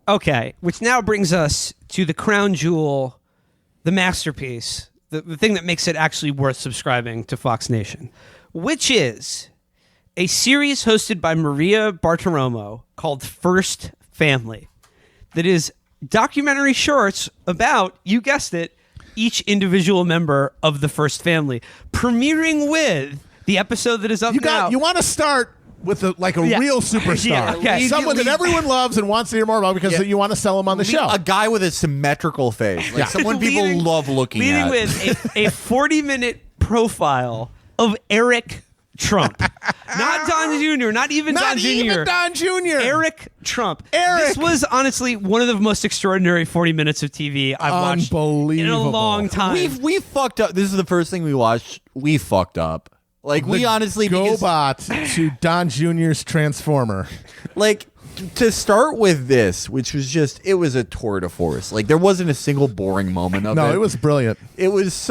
Okay, which now brings us to the crown jewel, the masterpiece, the thing that makes it actually worth subscribing to Fox Nation, which is a series hosted by Maria Bartiromo called First Family that is documentary shorts about, you guessed it, each individual member of the First Family, premiering with the episode that is up now. You want to start with a real superstar. Okay. Someone that everyone loves and wants to hear more about because you want to sell him on the show. A guy with a symmetrical face. Like someone people love looking at. Leading with a 40-minute profile of Eric Trump. Not Don Jr., not even Don Jr. Even Don Jr. Eric Trump. Eric. This was honestly one of the most extraordinary 40 minutes of TV I've watched in a long time. We fucked up. This is the first thing we watched. We fucked up. Like, we honestly... GoBot to Don Jr.'s Transformer. Like, to start with this, which was just... It was a tour de force. Like, there wasn't a single boring moment of it. No, it was brilliant. It was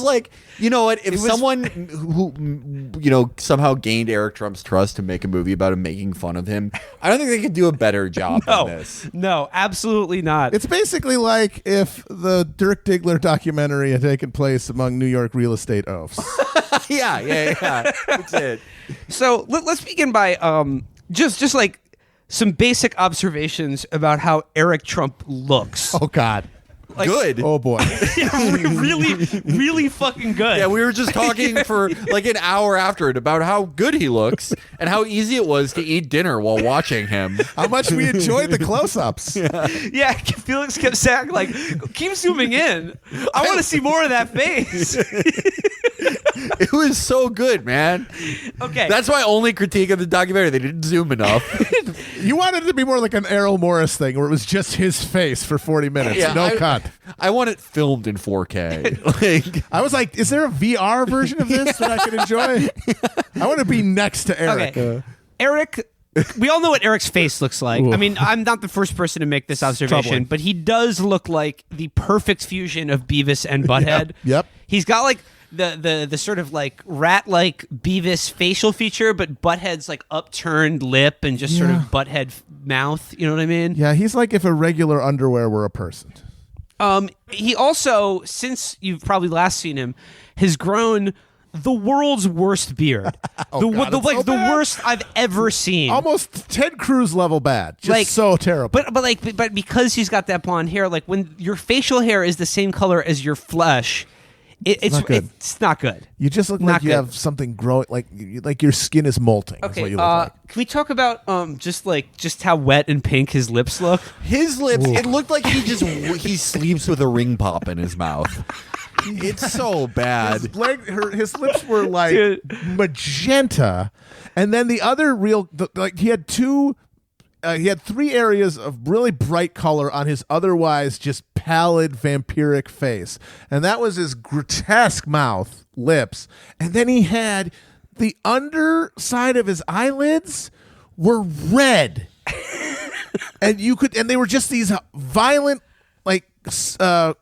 like... You know what? If someone who, somehow gained Eric Trump's trust to make a movie about him making fun of him, I don't think they could do a better job than this. No, absolutely not. It's basically like if the Dirk Diggler documentary had taken place among New York real estate oafs. Yeah. That's it. So let's begin by just like some basic observations about how Eric Trump looks. Oh, God. Like, good. Oh, boy. Yeah, really fucking good. Yeah, we were just talking for like an hour after it about how good he looks and how easy it was to eat dinner while watching him. How much we enjoyed the close-ups. Yeah, Felix kept saying, like, keep zooming in. I want to see more of that face. It was so good, man. Okay. That's my only critique of the documentary. They didn't zoom enough. You wanted it to be more like an Errol Morris thing where it was just his face for 40 minutes. Yeah, no cut. I want it filmed in 4K. I was like, is there a VR version of this that I can enjoy? I want to be next to Eric. Okay. Eric, we all know what Eric's face looks like. Oof. I mean, I'm not the first person to make this observation, troubling. but he does look like the perfect fusion of Beavis and Butthead. Yep. He's got like the sort of like rat-like Beavis facial feature, but Butthead's like upturned lip and just sort of Butthead mouth. You know what I mean? Yeah, he's like if irregular underwear were a person. He also, since you've probably last seen him, has grown the world's worst beard. The worst I've ever seen. Almost Ted Cruz level bad. Just so terrible. But because he's got that blonde hair, like when your facial hair is the same color as your flesh, it's not good. You just look like you have something growing, like your skin is molting. Okay, is what you look like. Can we talk about just how wet and pink his lips look? His lips, it looked like he sleeps with a ring pop in his mouth. It's so bad. His lips were like magenta, and then the other he had two. He had three areas of really bright color on his otherwise just pallid vampiric face. And that was his grotesque mouth, lips. And then he had the underside of his eyelids were red. and they were just these violent, kind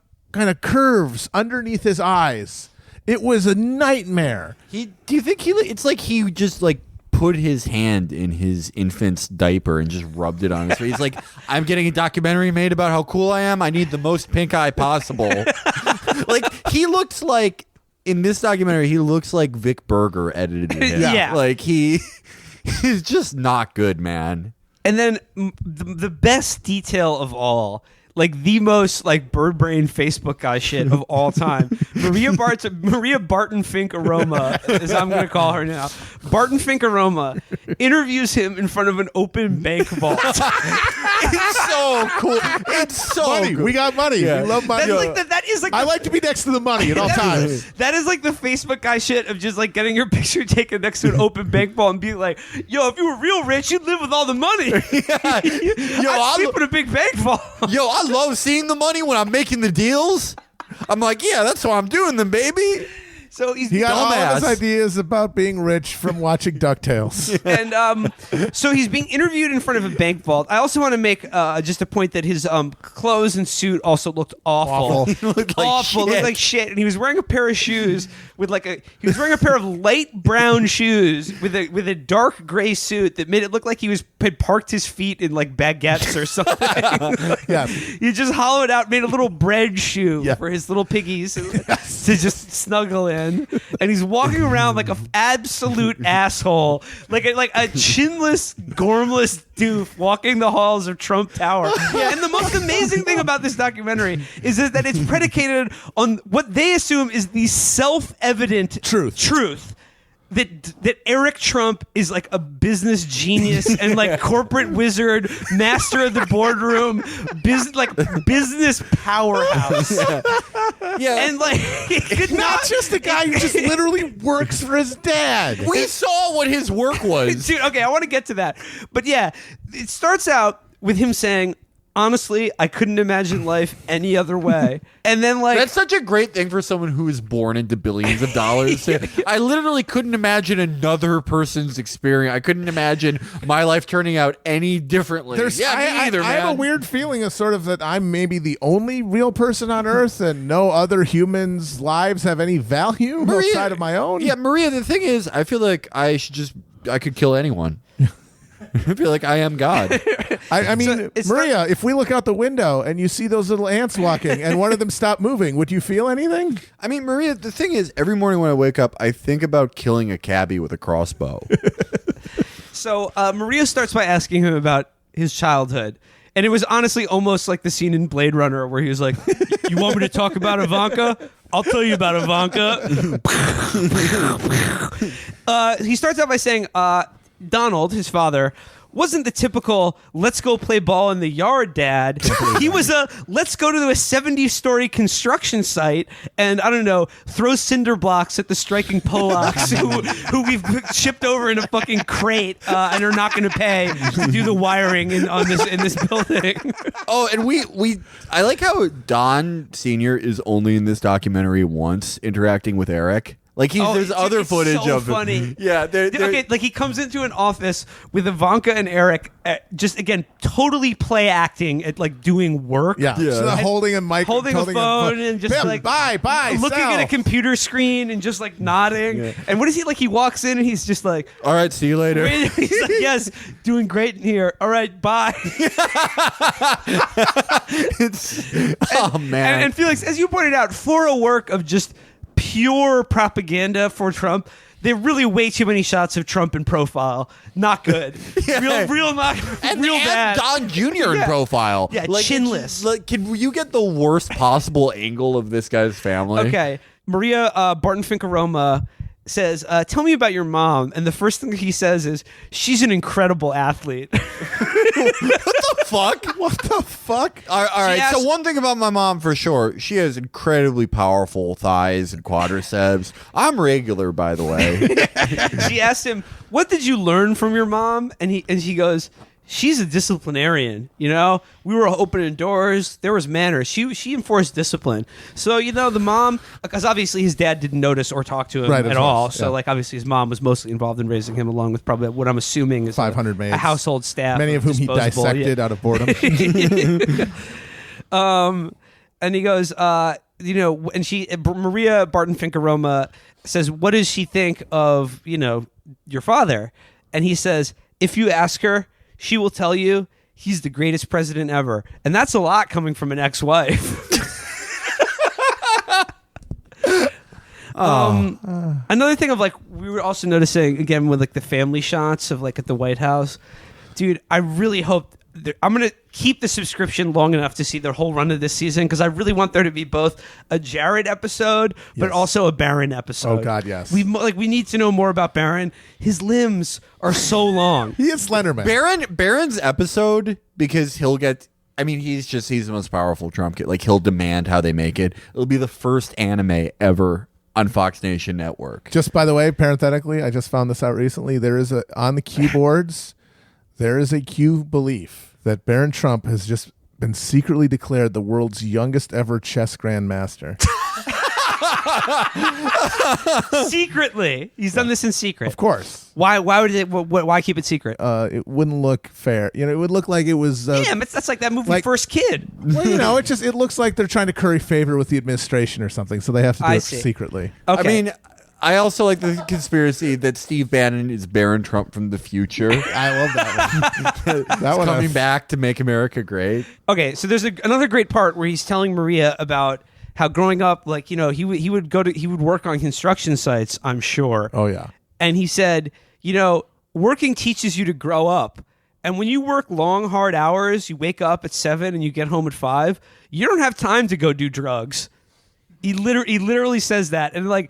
of curves underneath his eyes. It was a nightmare. Do you think it's like he just put his hand in his infant's diaper and just rubbed it on his face? He's like, I'm getting a documentary made about how cool I am. I need the most pink eye possible. He looks like, in this documentary, he looks like Vic Berger edited him. Yeah. He's just not good, man. And then the best detail of all, the most bird brain Facebook guy shit of all time. Maria Barton Fink Aroma, as I'm going to call her now. Barton Fink Aroma interviews him in front of an open bank vault. It's so cool. It's so money. Good. We got money. Yeah. We love money. I like to be next to the money at all times. That is the Facebook guy shit of just getting your picture taken next to an open bank vault and being like, yo, if you were real rich, you'd live with all the money. Yeah. I'd sleep in a big bank vault. Yo, I love seeing the money when I'm making the deals. I'm like, yeah, that's why I'm doing them, baby. So he's He got all of his Dumbass. ideas about being rich from watching DuckTales. and so he's being interviewed in front of a bank vault. I also want to make just a point that his clothes and suit also looked awful. Awful. He looked like Awful, shit. looked like shit, and he was wearing a pair of shoes with he was wearing a pair of light brown shoes with a dark gray suit that made it look like had parked his feet in like baguettes or something. Yes. He just hollowed out, made a little bread shoe Yeah. for his little piggies to just snuggle in, and he's walking around like an absolute asshole, like a chinless, gormless doof walking the halls of Trump Tower. And the most amazing thing about this documentary is that it's predicated on what they assume is the self-evident truth. That Eric Trump is like a business genius and like corporate wizard, master of the boardroom, business powerhouse. Yeah. And like he could Not just a guy who just literally works for his dad. We saw what his work was. Dude, okay, I want to get to that. But yeah, it starts out with him saying, honestly, I couldn't imagine life any other way. And then like That's such a great thing for someone who is born into billions of dollars. I literally couldn't imagine another person's experience. I couldn't imagine my life turning out any differently. Me either, I have a man. weird feeling of sort of that I'm maybe the only real person on Earth and no other humans' lives have any value outside of my own. Yeah, Maria, the thing is, I feel like I could kill anyone. I feel like I am God. I mean, So it's Maria, if we look out the window and you see those little ants walking and one of them stop moving, would you feel anything? I mean, Maria, the thing is, every morning when I wake up, I think about killing a cabbie with a crossbow. So Maria starts by asking him about his childhood. And it was honestly almost like the scene in Blade Runner where he was like, you want me to talk about Ivanka? I'll tell you about Ivanka. He starts out by saying, Donald, his father, wasn't the typical let's go play ball in the yard dad. He was a let's go to a 70-story construction site and I don't know, throw cinder blocks at the striking Polacks who we've shipped over in a fucking crate and are not going to pay to do the wiring in this building. Oh, and I like how Don Sr. is only in this documentary once interacting with Eric. Like there's other it's footage so of funny. him. Yeah, Okay, like he comes into an office with Ivanka and Eric, just again totally play acting at like doing work. Yeah. Yeah. So holding a mic, Holding a phone and just Bim, like bye, looking sell. at a computer screen and just like nodding. Yeah. And what is he like? He walks in and he's just like, All right, see you later. he's like, yes, doing great in here. All right, bye. Oh man. And Felix, as you pointed out, for a work of just pure propaganda for Trump, there are really way too many shots of Trump in profile. Not good. Yeah. Real not and real bad. Don Jr. in profile. Yeah, chinless. Can you get the worst possible angle of this guy's family? Okay. Maria Barton Finkeroma says, tell me about your mom. And the first thing he says is, she's an incredible athlete. Fuck. What the fuck? All right. asked- So one thing about my mom for sure, she has incredibly powerful thighs and quadriceps. I'm regular, by the way. She asked him, what did you learn from your mom? And he goes, she's a disciplinarian. You know, we were opening doors. There was manners. She enforced discipline. So, you know, the mom, because obviously his dad didn't notice or talk to him Right, of at course, all. So, yeah. like, obviously his mom was mostly involved in raising him, along with probably what I'm assuming is 500 a maids. household staff. Many of whom he disposable, dissected yeah. out of boredom. And he goes, you know, and Maria Barton Finkeroma says, what does she think of, you know, your father? And he says, if you ask her, she will tell you he's the greatest president ever. And that's a lot coming from an ex-wife. Another thing of like, we were also noticing again with like the family shots of like at the White House, dude, I really hope I'm going to keep the subscription long enough to see the whole run of this season because I really want there to be both a Jared episode but Yes. also a Barron episode. Oh, God, yes. We need to know more about Barron. His limbs are so long. He is Slenderman. Barron's episode, because he'll get... I mean, he's the most powerful Trump kid. Like, he'll demand how they make it. It'll be the first anime ever on Fox Nation Network. Just by the way, parenthetically, I just found this out recently. There is on the Q boards, there is a Q belief that Barron Trump has just been secretly declared the world's youngest ever chess grandmaster. Secretly, he's done this in secret. Of course. Why would it? Why keep it secret? It wouldn't look fair. It would look like it was. Damn, that's like that movie First Kid. Well, it looks like they're trying to curry favor with the administration or something, so they have to do it secretly. Okay. I mean, I also like the conspiracy that Steve Bannon is Barron Trump from the future. I love that one. That one coming back to make America great. Okay, so there's another great part where he's telling Maria about how growing up, he would work on construction sites, I'm sure. Oh yeah. And he said, working teaches you to grow up. And when you work long, hard hours, you wake up at 7 and you get home at 5, you don't have time to go do drugs. He literally says that. And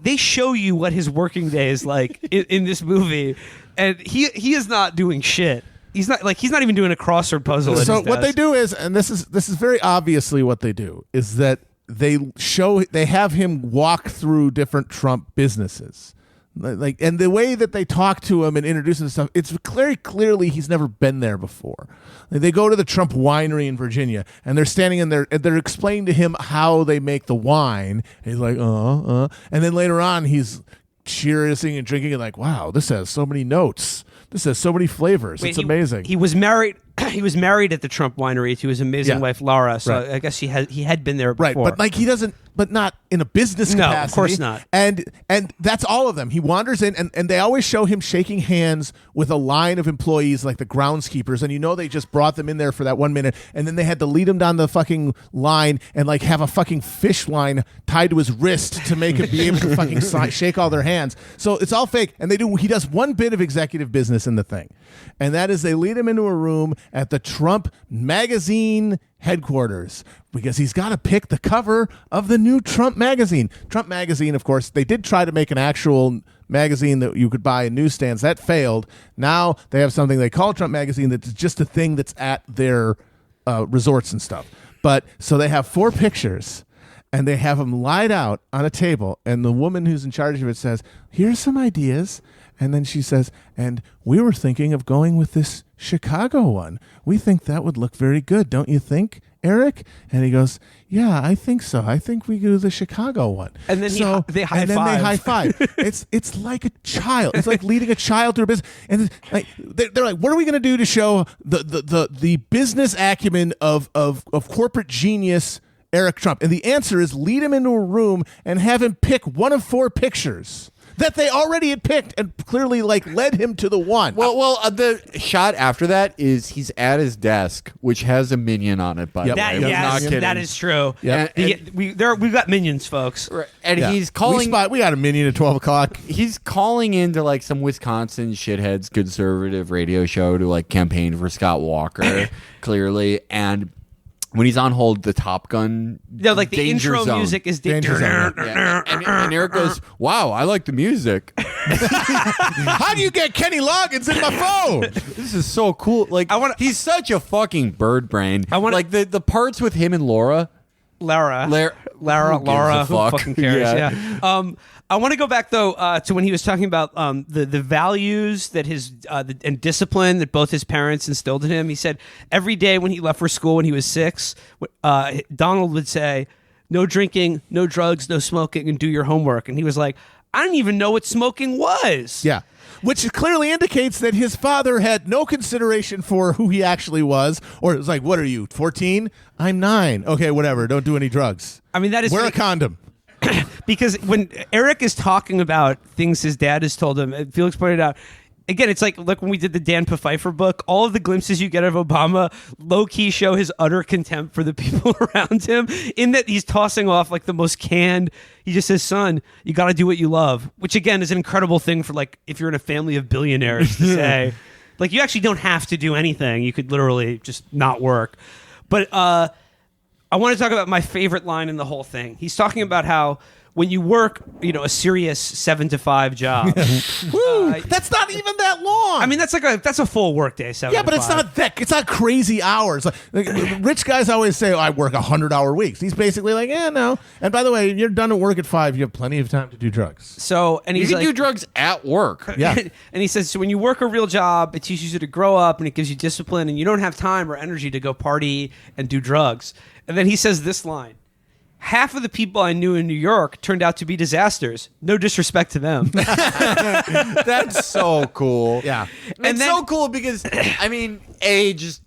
they show you what his working day is like in this movie. And he is not doing shit. He's not even doing a crossword puzzle. So what they do is, and this is very obviously what they do, is that they have him walk through different Trump businesses. And the way that they talk to him and introduce him to stuff, it's very clearly he's never been there before. They go to the Trump winery in Virginia, and they're standing in there, and they're explaining to him how they make the wine. And he's like, and then later on, he's cheersing and drinking, and like, wow, this has so many notes. This has so many flavors. It's amazing. He was married. He was married at the Trump winery to his amazing wife Laura. So right. I guess he had been there before. Right, but he doesn't. But not in a business capacity. No, of course not. And that's all of them. He wanders in, and they always show him shaking hands with a line of employees, like the groundskeepers, and they just brought them in there for that 1 minute, and then they had to lead him down the fucking line and have a fucking fish line tied to his wrist to make him be able to fucking shake all their hands. So it's all fake, and he does one bit of executive business in the thing, and that is they lead him into a room at the Trump magazine headquarters because he's got to pick the cover of the new Trump magazine. Trump magazine, of course, they did try to make an actual magazine that you could buy in newsstands. That failed. Now they have something they call Trump magazine that's just a thing that's at their resorts and stuff. But so they have 4 pictures, and they have them lied out on a table, and the woman who's in charge of it says, here's some ideas. And then she says, and we were thinking of going with this Chicago one. We think that would look very good, don't you think, Eric? And he goes, yeah, I think so. I think we do the Chicago one. And then they high five. It's like a child. It's like leading a child through a business. And they're like, what are we going to do to show the business acumen of corporate genius Eric Trump? And the answer is lead him into a room and have him pick one of 4 pictures that they already had picked and clearly led him to the one. Well, the shot after that is he's at his desk, which has a minion on it. By the way, yes, that is true. Yep. We've got minions, folks. Right. And he's calling. We got a minion at 12 o'clock. He's calling into some Wisconsin shitheads conservative radio show to campaign for Scott Walker, clearly, and. When he's on hold, the Top Gun the Danger intro Zone. music is Danger Zone. Yeah. And Eric goes, wow, I like the music. How do you get Kenny Loggins in my phone? This is so cool. He's such a fucking bird brain. The parts with him and Laura, who fucking cares? Yeah. I want to go back though to when he was talking about the values that and discipline that both his parents instilled in him. He said every day when he left for school when he was 6, Donald would say, "No drinking, no drugs, no smoking, and do your homework." And he was like, "I didn't even know what smoking was." Yeah. Which clearly indicates that his father had no consideration for who he actually was. Or it was like, what are you, 14? I'm 9. Okay, whatever. Don't do any drugs. I mean, that is... Wear a condom. Because when Eric is talking about things his dad has told him, Felix pointed out, again, it's like when we did the Dan Pfeiffer book, all of the glimpses you get of Obama low-key show his utter contempt for the people around him, in that he's tossing off the most canned. He just says, son, you got to do what you love, which again is an incredible thing for if you're in a family of billionaires to say. You actually don't have to do anything. You could literally just not work. But I want to talk about my favorite line in the whole thing. He's talking about how when you work, a serious 7 to 5 job. That's not even that long. I mean, that's a full work day. 7 yeah, to but 5. it's not crazy hours. Rich guys always say, I work 100-hour weeks. He's basically like, no. And by the way, you're done at work at 5. You have plenty of time to do drugs. So, and you he's can do drugs at work. Yeah. And he says, so when you work a real job, it teaches you to grow up and it gives you discipline, and you don't have time or energy to go party and do drugs. And then he says this line. half of the people I knew in New York turned out to be disasters. No disrespect to them. That's so cool. Yeah. And then- so cool because I mean,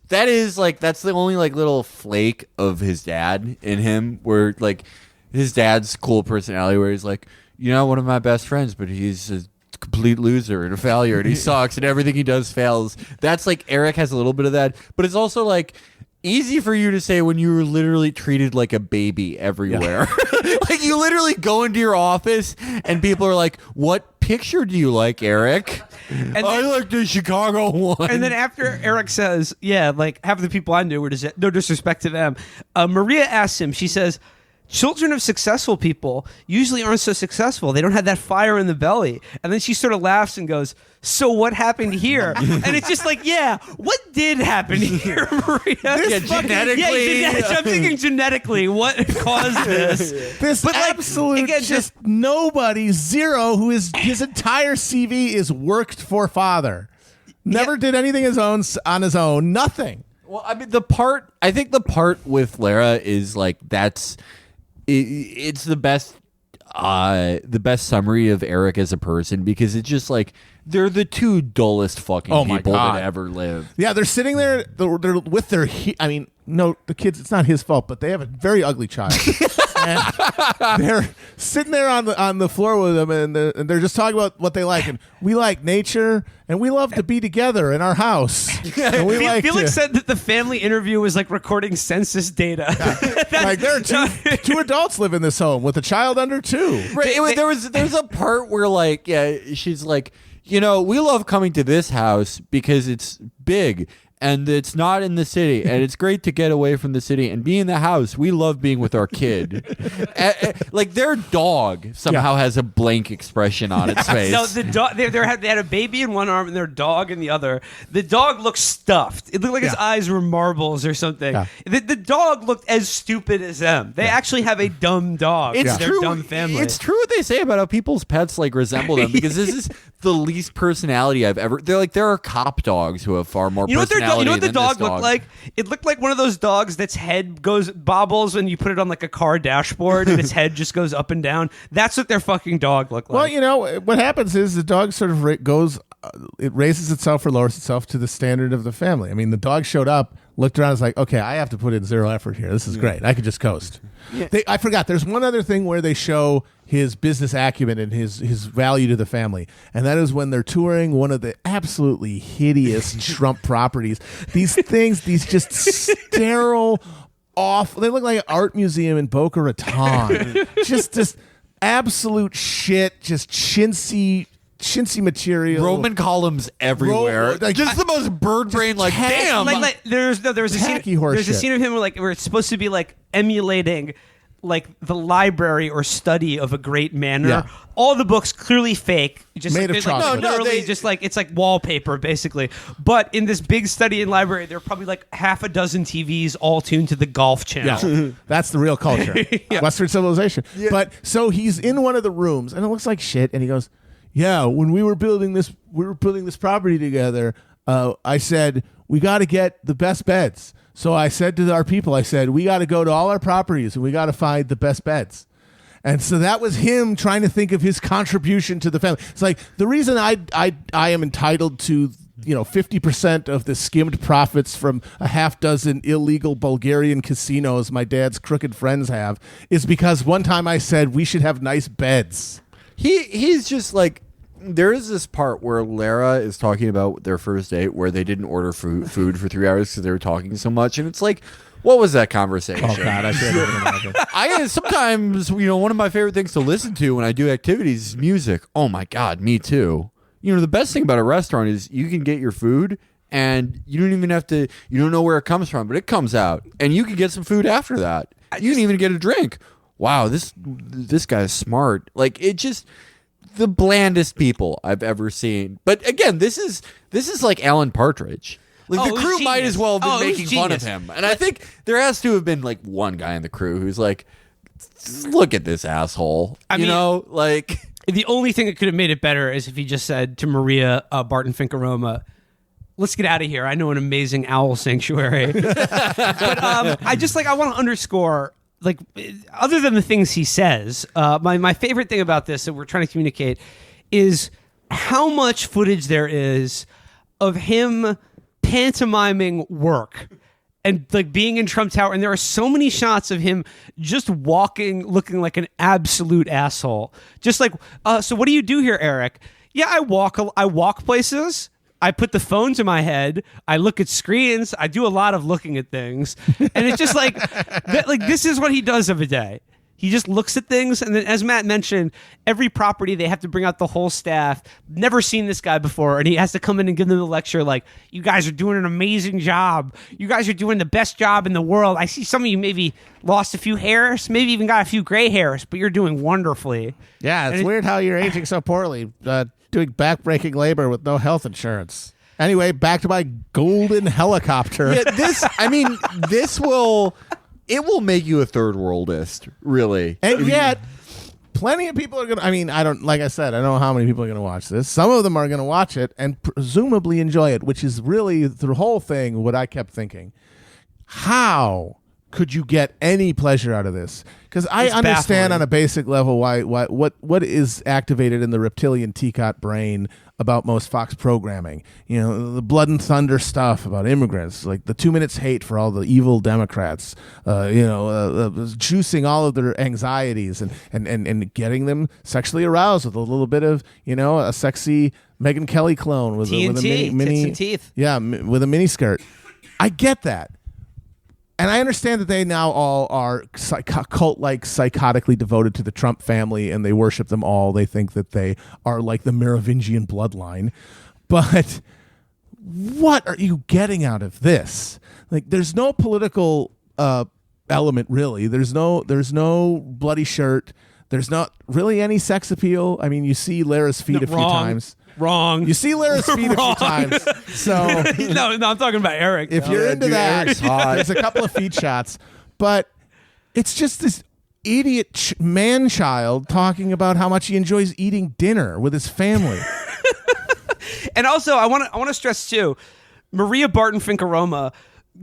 that's the only like little flake of his dad in him, where like his dad's cool personality, where he's like, one of my best friends, but he's a complete loser and a failure, and he sucks, and everything he does fails. That's like Eric has a little bit of that, but it's also like easy for you to say when you were literally treated like a baby everywhere. Like you literally go into your office and people are like, "What picture do you like, Eric?" And I like the Chicago one. And then after Eric says, yeah, like half of the people I knew were no disrespect to them, Maria asks him, she says, children of successful people usually aren't so successful. They don't have that fire in the belly. And then she sort of laughs and goes, so what happened here? And it's just like, yeah, what did happen here, Maria? Genetically. I'm thinking genetically, what caused this? This absolute just nobody, zero, who is his entire CV is worked for father. Never did anything on his own. Nothing. Well, I mean, I think the part with Lara is like it's the best summary of Eric as a person, because it's just like they're the two dullest fucking people that ever lived. Yeah, they're sitting there. They're with their. The kids. It's not his fault, but they have a very ugly child. And they're sitting there on the floor with them, and they're just talking about what they like. And we like nature, and we love to be together in our house. And we Felix said that the family interview was like recording census data. Like there are two adults live in this home with a child under 2. Right. There's a part where like, she's like, we love coming to this house because it's big and it's not in the city, and it's great to get away from the city and be in the house. We love being with our kid. Like their dog somehow has a blank expression on its face. No, the dog. They had a baby in one arm and their dog in the other. The dog looked stuffed. It looked like his eyes were marbles or something. Yeah. The dog looked as stupid as them. They actually have a dumb dog. It's their true. Dumb family. It's true what they say about how people's pets like resemble them, because this is the least personality I've ever. They're like, there are cop dogs who have far more personality. You know what the than dog this dog looked like? It looked like one of those dogs that's head bobbles when you put it on like a car dashboard and its head just goes up and down. That's what their fucking dog looked like. Well, what happens is the dog sort of it raises itself or lowers itself to the standard of the family. I mean, the dog showed up, looked around, and was like, okay, I have to put in zero effort here. This is great. I could just coast. Yeah. I forgot. There's one other thing where they show his business acumen and his value to the family, and that is when they're touring one of the absolutely hideous Trump properties. These things, these just sterile, awful. They look like an art museum in Boca Raton. Just absolute shit. Just chintzy material, Roman columns everywhere. Just the most bird brain. Like, damn. There was a scene. There's a scene of him where it's supposed to be like emulating like the library or study of a great manor. Yeah. All the books clearly fake, just made of chocolate. Literally, just like it's like wallpaper basically. But in this big study and library, there are probably like half a dozen TVs all tuned to the Golf Channel. Yeah. That's the real culture, Western civilization. Yeah. But so he's in one of the rooms, and it looks like shit. And he goes, "Yeah, when we were building this property together. I said we got to get the best beds." So I said to our people, we got to go to all our properties and we got to find the best beds. And so that was him trying to think of his contribution to the family. It's like the reason I am entitled to 50% of the skimmed profits from a half dozen illegal Bulgarian casinos my dad's crooked friends have is because one time I said we should have nice beds. He's just like, there is this part where Lara is talking about their first date where they didn't order food for 3 hours because they were talking so much, and it's like, what was that conversation? Oh God, I can't even imagine. I sometimes, one of my favorite things to listen to when I do activities is music. Oh my God, me too. The best thing about a restaurant is you can get your food and you don't even have to. You don't know where it comes from, but it comes out, and you can get some food after that. You can even get a drink. Wow, this guy's smart. Like, it just. The blandest people I've ever seen. But again, this is like Alan Partridge. Like, the crew might as well have been making fun of him. And I think there has to have been like one guy in the crew who's like, look at this asshole. The only thing that could have made it better is if he just said to Maria Barton Finkaroma, let's get out of here. I know an amazing owl sanctuary. But I want to underscore like other than the things he says, my favorite thing about this that we're trying to communicate is how much footage there is of him pantomiming work and like being in Trump Tower. And there are so many shots of him just walking, looking like an absolute asshole. Just like, so what do you do here, Eric? Yeah, I walk places. I put the phone to my head. I look at screens. I do a lot of looking at things. And it's just like, this is what he does every day. He just looks at things. And then, as Matt mentioned, every property, they have to bring out the whole staff. Never seen this guy before. And he has to come in and give them the lecture like, you guys are doing an amazing job. You guys are doing the best job in the world. I see some of you maybe lost a few hairs, maybe even got a few gray hairs, but you're doing wonderfully. Yeah, it's weird how you're aging so poorly. Doing backbreaking labor with no health insurance. Anyway, back to my golden helicopter. Yeah, this will make you a third worldist, really. And yet, plenty of people are going to, like I said, I don't know how many people are going to watch this. Some of them are going to watch it and presumably enjoy it, which is really the whole thing, what I kept thinking. How could you get any pleasure out of this? Because I understand baffling on a basic level what is activated in the reptilian teapot brain about most Fox programming. You know, the blood and thunder stuff about immigrants, like the 2 minutes hate for all the evil Democrats, juicing all of their anxieties and getting them sexually aroused with a little bit of, a sexy Megyn Kelly clone with a mini tits and teeth. Yeah, with a mini skirt. I get that. And I understand that they now all are cult-like, psychotically devoted to the Trump family, and they worship them all. They think that they are like the Merovingian bloodline. But what are you getting out of this? Like, there's no political element, really. There's no bloody shirt. There's not really any sex appeal. I mean, you see Lara's feet a few times. Wrong. You see Lara's feet a few times. So no, I'm talking about Eric. If you're into that, there's a couple of feet shots. But it's just this idiot man-child talking about how much he enjoys eating dinner with his family. And also, I want to stress, too, Maria Barton Finkaroma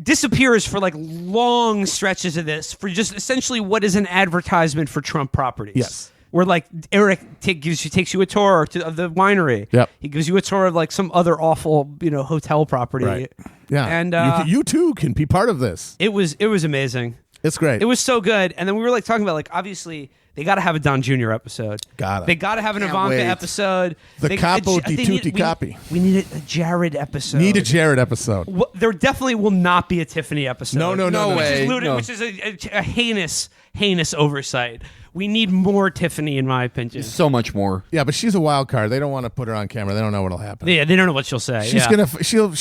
disappears for like long stretches of this for just essentially what is an advertisement for Trump properties. Yes. Where like Eric takes you a tour of the winery. Yep. He gives you a tour of like some other awful hotel property. Right. Yeah. And you too can be part of this. It was amazing. It's great. It was so good. And then we were like talking about like obviously they got to have a Don Jr. episode. They got to have an Ivanka episode. The Capo di Tutti Capi. We need a Jared episode. Need a Jared episode. There definitely will not be a Tiffany episode. No way. Which is a heinous oversight. We need more Tiffany, in my opinion. So much more. Yeah, but she's a wild card. They don't want to put her on camera. They don't know what'll happen. Yeah, they don't know what she'll say. She'll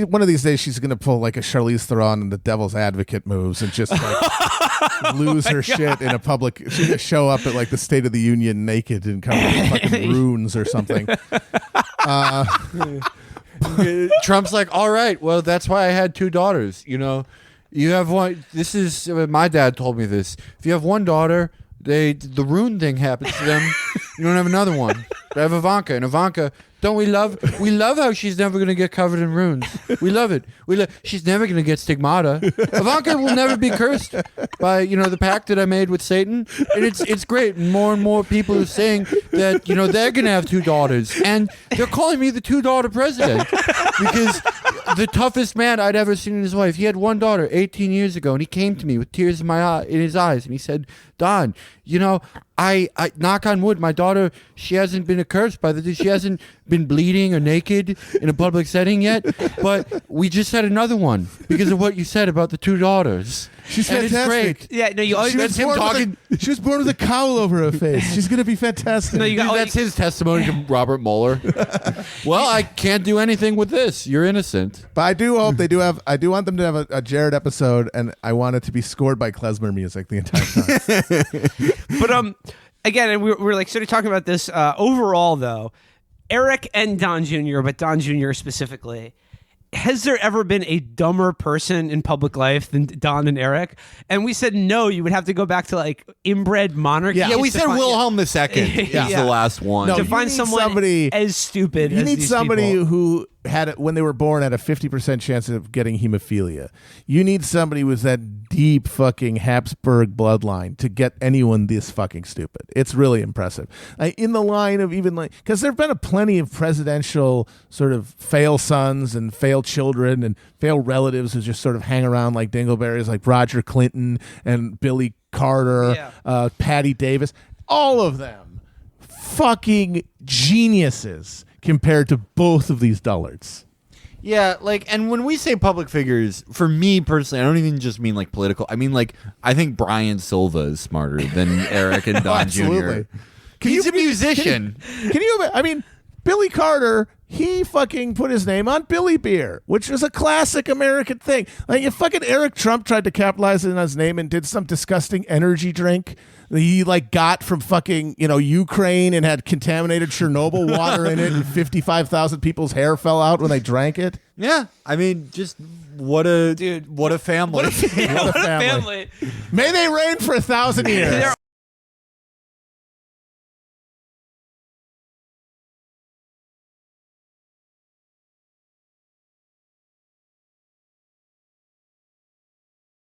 one of these days she's gonna pull like a Charlize Theron and the Devil's Advocate moves and just like lose her shit in a public. She's gonna show up at like the State of the Union naked and covered in fucking runes or something. Trump's like, all right, well, that's why I had 2 daughters. You have one. This is my dad told me this. If you have one daughter, the rune thing happens to them. You don't have another one. I have Ivanka, and Ivanka, don't we love how she's never going to get covered in runes. We love it. She's never going to get stigmata. Ivanka will never be cursed by the pact that I made with Satan. And it's great. More and more people are saying that they're going to have 2 daughters, and they're calling me the 2-daughter president because the toughest man I'd ever seen in his life. He had one daughter 18 years ago, and he came to me with tears in his eyes, and he said, Don, I knock on wood, my daughter, she hasn't been accursed she hasn't been bleeding or naked in a public setting yet, but we just had another one because of what you said about the 2 daughters. She's fantastic. Yeah, no, you always she was born with a cowl over her face. She's gonna be fantastic. No, that's his testimony to Robert Mueller. Well, I can't do anything with this. You're innocent. But I do hope they do have. I do want them to have a Jared episode, and I want it to be scored by klezmer music the entire time. But again, we're like sort of talking about this overall though. Eric and Don Jr., but Don Jr. specifically. Has there ever been a dumber person in public life than Don and Eric? And we said no. You would have to go back to like inbred monarchy. Yeah, we said Wilhelm II is the last one. To find somebody as stupid. You need somebody who had it when they were born had a 50% chance of getting hemophilia. You need somebody with that deep fucking Habsburg bloodline to get anyone this fucking stupid. It's really impressive. In the line of even like, because there've been plenty of presidential sort of fail sons and fail children and fail relatives who just sort of hang around like dingleberries, like Roger Clinton and Billy Carter, Patty Davis, all of them fucking geniuses compared to both of these dullards. Yeah, like, and when we say public figures, for me personally, I don't even just mean like political. I mean, like, I think Brian Silva is smarter than Eric and Don Jr. He's a musician. Can you? I mean, Billy Carter, he fucking put his name on Billy Beer, which is a classic American thing. Like, if fucking Eric Trump tried to capitalize on his name and did some disgusting energy drink that he like got from fucking, Ukraine and had contaminated Chernobyl water in it and 55,000 people's hair fell out when they drank it. Yeah, I mean, just what a family. What a family. May they reign for 1,000 years.